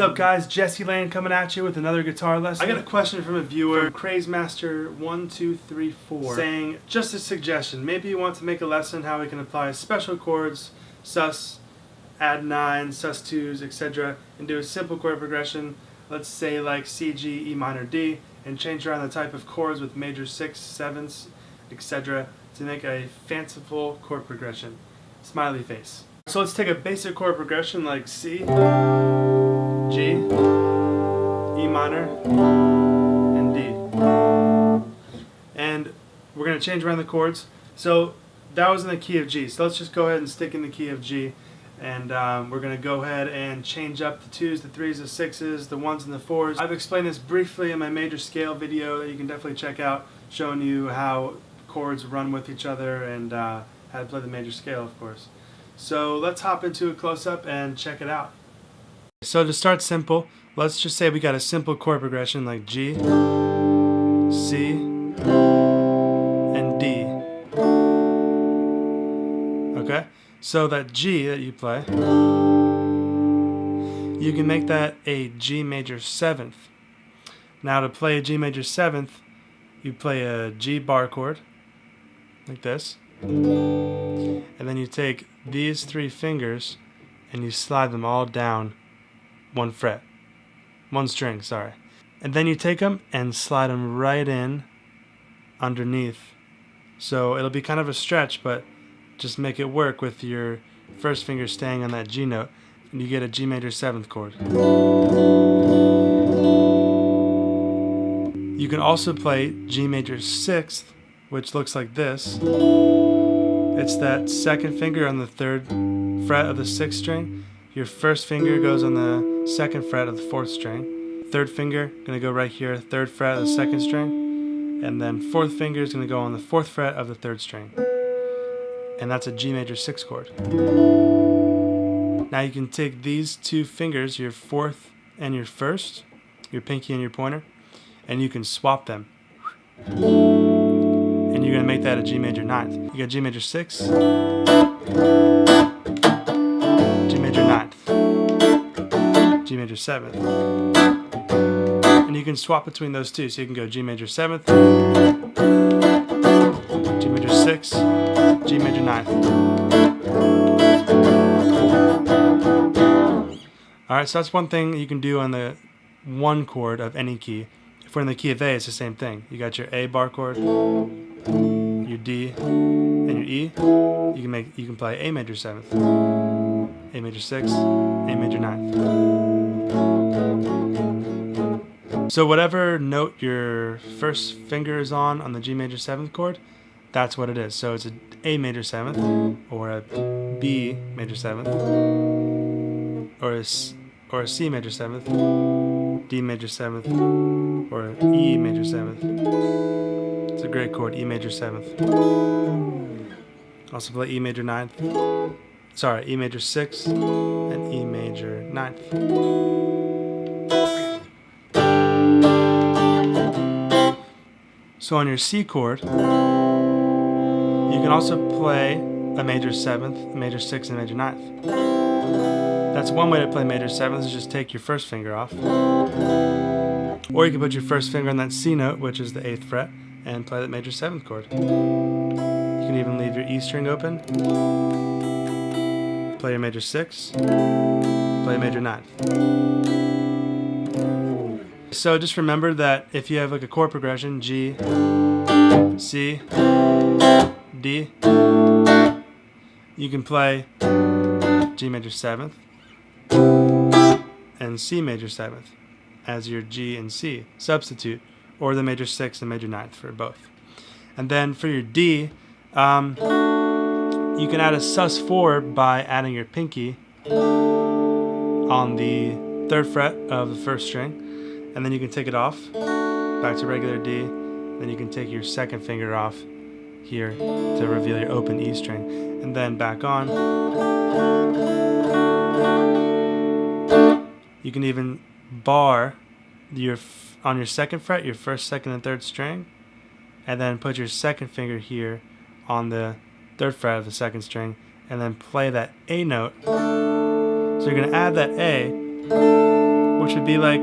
What's up guys, Jesse Lane coming at you with another guitar lesson. I got a question from a viewer, Crazemaster1234, saying, just a suggestion, maybe you want to make a lesson how we can apply special chords, sus, add 9, sus 2s, etc. and do a simple chord progression, let's say like C, G, E minor, D, and change around the type of chords with major 6, 7s, etc. to make a fanciful chord progression. Smiley face. So let's take a basic chord progression like C, G, E minor, and D. And we're going to change around the chords. So that was in the key of G. So let's just go ahead and stick in the key of G. And we're going to go ahead and change up the 2s, the 3s, the 6s, the 1s, and the 4s. I've explained this briefly in my major scale video that you can definitely check out, showing you how chords run with each other and how to play the major scale, of course. So let's hop into a close-up and check it out. So to start simple, let's just say we got a simple chord progression like G, C, and D. Okay? So that G that you play, you can make that a G major 7th. Now to play a G major 7th, you play a G bar chord, like this. And then you take these 3 fingers and you slide them all down one string, sorry. And then you take them and slide them right in underneath. So it'll be kind of a stretch, but just make it work with your first finger staying on that G note, and you get a G major 7th chord. You can also play G major 6th, which looks like this. It's that second finger on the 3rd fret of the 6th string. Your first finger goes on the 2nd fret of the 4th string. 3rd finger gonna go right here, 3rd fret of the 2nd string, and then 4th finger is gonna go on the 4th fret of the 3rd string. And that's a G major 6 chord. Now you can take these 2 fingers, your 4th and your 1st, your pinky and your pointer, and you can swap them. And you're going to make that a G major 9th. You got G major 6, G major 9th, G major 7th. And you can swap between those two, so you can go G major 7th, G major 6, G major 9th. Alright, so that's one thing you can do on the one chord of any key. If we're in the key of A, it's the same thing. You got your A bar chord, your D, and your E. You can play A major 7th, A major 6th, A major 9th. So whatever note your first finger is on the G major 7th chord, that's what it is. So it's an A major 7th, or a B major 7th, or a C major 7th, D major 7th, or an E major 7th. It's a great chord, E major 7th. Also play E major 9th. Sorry, E major 6th and E major 9th. So on your C chord, you can also play a major 7th, a major 6th, and a major 9th. That's one way to play major 7th, is just take your first finger off. Or you can put your first finger on that C note, which is the 8th fret, and play that major 7th chord. You can even leave your E string open, play your major 6, play a major 9th. So just remember that if you have like a chord progression, G, C, D, you can play G major 7th and C major 7th as your G and C substitute, or the major 6th and major 9th for both. And then for your D, you can add a sus4 by adding your pinky on the 3rd fret of the 1st string, and then you can take it off back to regular D. Then you can take your 2nd finger off here to reveal your open E string, and then back on. You can even bar on your 2nd fret, your 1st, 2nd, and 3rd string, and then put your 2nd finger here on the 3rd fret of the 2nd string, and then play that A note. So you're going to add that A, which would be like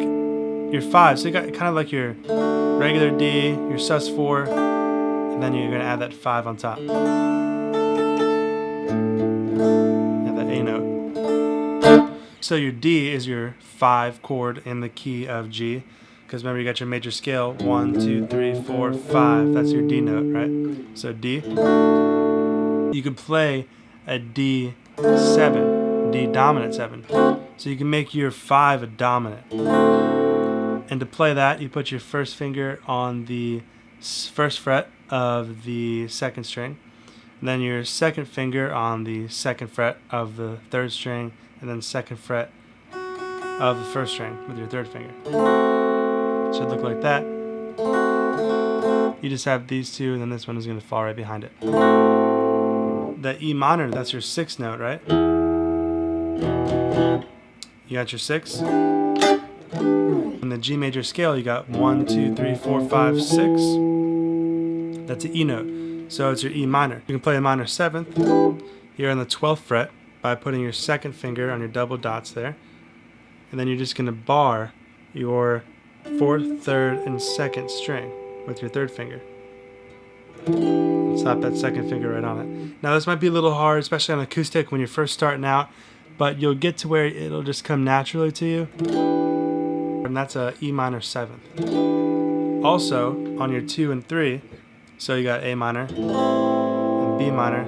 your 5. So you got kind of like your regular D, your sus4, and then you're going to add that 5 on top. Yeah, that A note. So your D is your 5 chord in the key of G. Because remember, you got your major scale, 1, 2, 3, 4, 5. That's your D note, right? So D. You can play a D7, D dominant 7. So you can make your 5 a dominant. And to play that, you put your first finger on the first fret of the second string, and then your second finger on the second fret of the third string, and then second fret of the first string with your third finger. It should look like that. You just have these two, and then this one is going to fall right behind it. The E minor, that's your 6th note, right? You got your 6. In the G major scale, you got 1, 2, 3, 4, 5, 6. That's an E note. So it's your E minor. You can play a minor 7th here on the 12th fret by putting your second finger on your double dots there. And then you're just going to bar your 4th, 3rd, and 2nd string with your 3rd finger. Slap that second finger right on it. Now this might be a little hard, especially on acoustic when you're first starting out, but you'll get to where it'll just come naturally to you. And that's a E minor 7th. Also, on your 2 and 3, so you got A minor and B minor,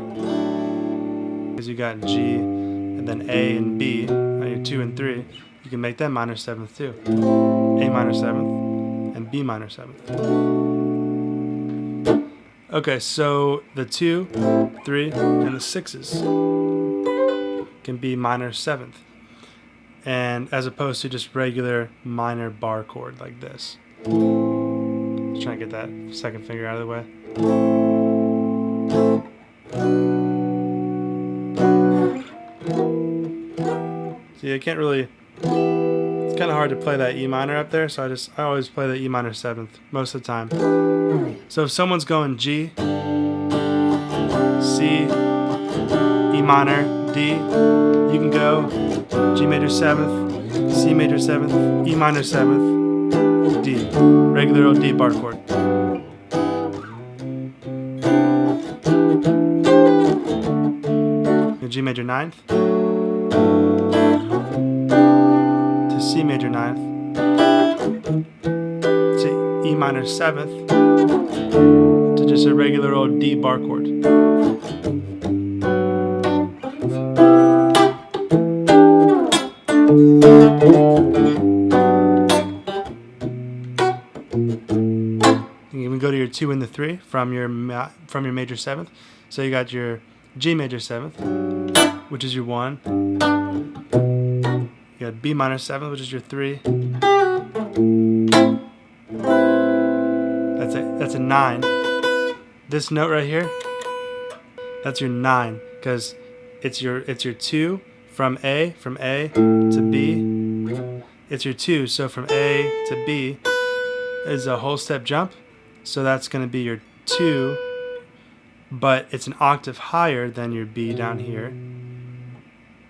because you got G and then A and B on your 2 and 3, you can make that minor 7th too. A minor 7th and B minor 7th. Okay, so the 2, 3, and the 6s can be minor 7th. And as opposed to just regular minor bar chord like this. Just trying to get that second finger out of the way. See, I can't really, it's kind of hard to play that E minor up there, so I always play the E minor 7th most of the time. So if someone's going G, C, E minor, D, you can go G major 7th, C major 7th, E minor 7th, D. Regular old D bar chord. G major 9th to C major 9th to E minor 7th to just a regular old D bar chord. You can even go to your 2 and the 3 from your major 7th. So you got your G major 7th, which is your 1. You got B minor 7th, which is your 3. That's a 9. This note right here, that's your 9, because it's your 2 from A to B. It's your 2, so from A to B is a whole step jump. So that's going to be your 2, but it's an octave higher than your B down here.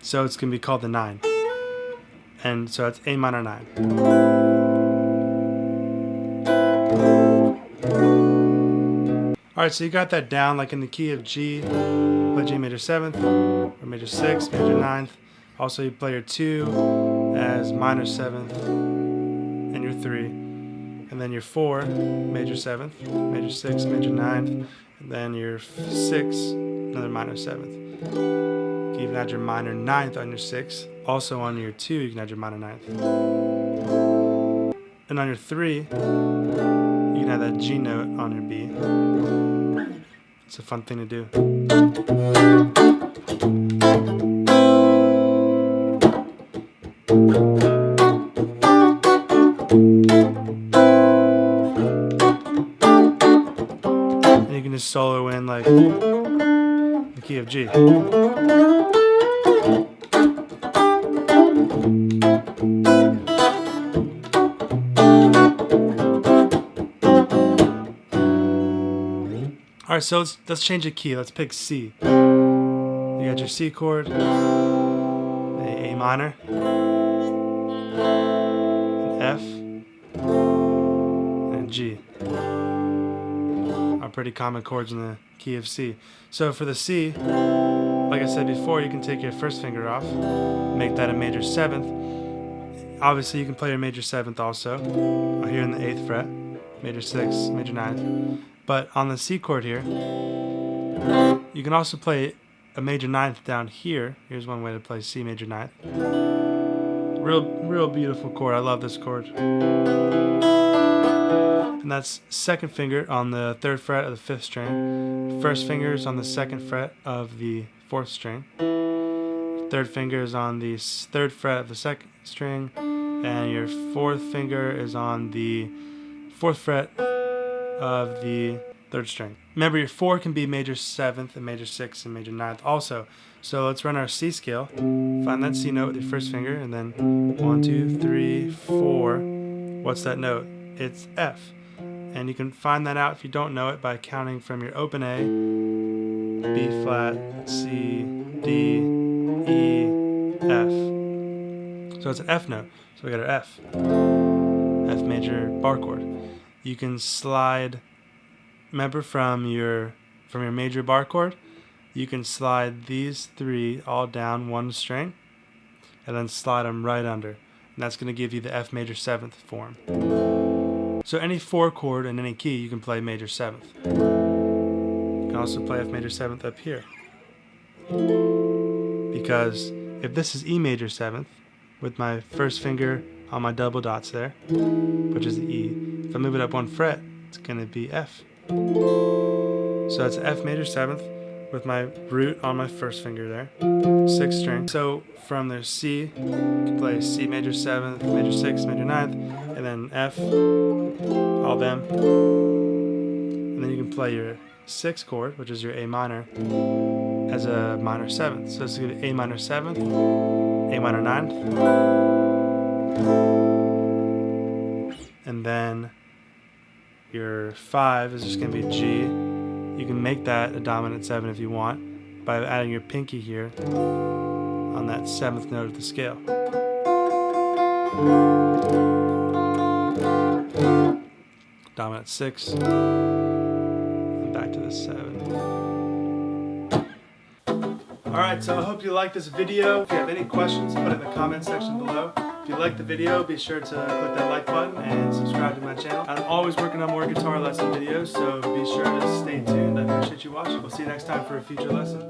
So it's going to be called the 9. And so it's A minor 9. Alright, so you got that down like in the key of G. Play G major 7th, or major 6th, major 9th. Also you play your 2 as minor 7th, and your 3. And then your 4, major 7th, major 6, major 9th, and then your 6, another minor 7th. You can even add your minor 9th on your 6. Also on your 2, you can add your minor 9th. And on your 3, you can add that G note on your B. It's a fun thing to do. And you can just solo in like the key of G. Alright, so let's change the key. Let's pick C. You got your C chord, A minor, G. Are pretty common chords in the key of C. So for the C, like I said before, you can take your first finger off, make that a major 7th. Obviously you can play your major 7th also, here in the 8th fret, major 6th, major 9th. But on the C chord here, you can also play a major 9th down here. Here's one way to play C major 9th. Real beautiful chord. I love this chord. And that's second finger on the 3rd fret of the 5th string. First finger is on the 2nd fret of the 4th string. Third finger is on the 3rd fret of the 2nd string, and your 4th finger is on the 4th fret of the 3rd string. Remember, your 4 can be major 7th and major 6th and major 9th also. So let's run our C scale. Find that C note with your first finger, and then 1, 2, 3, 4. What's that note? It's F. And you can find that out if you don't know it by counting from your open A, B flat, C, D, E, F. So it's an F note. So we got our F. F major bar chord. You can slide, remember from your major bar chord, you can slide these 3 all down one string and then slide them right under. And that's going to give you the F major 7th form. So any 4 chord in any key, you can play major 7th. You can also play F major 7th up here. Because if this is E major 7th, with my first finger on my double dots there, which is the E, if I move it up 1 fret, it's going to be F. So that's F major 7th with my root on my first finger there, 6th string. So from their C, you can play C major 7th, major 6th, major 9th, and then F, all them. And then you can play your 6th chord, which is your A minor, as a minor 7th. So it's going to be A minor 7th, A minor 9th, and then your 5 is just going to be G. You can make that a dominant 7 if you want by adding your pinky here on that 7th note of the scale. Dominant 6, and back to the 7. Alright, so I hope you liked this video. If you have any questions, put it in the comment section below. If you liked the video, be sure to click that like button and subscribe to my channel. I'm always working on more guitar lesson videos, so be sure to stay tuned. I appreciate you watching. We'll see you next time for a future lesson.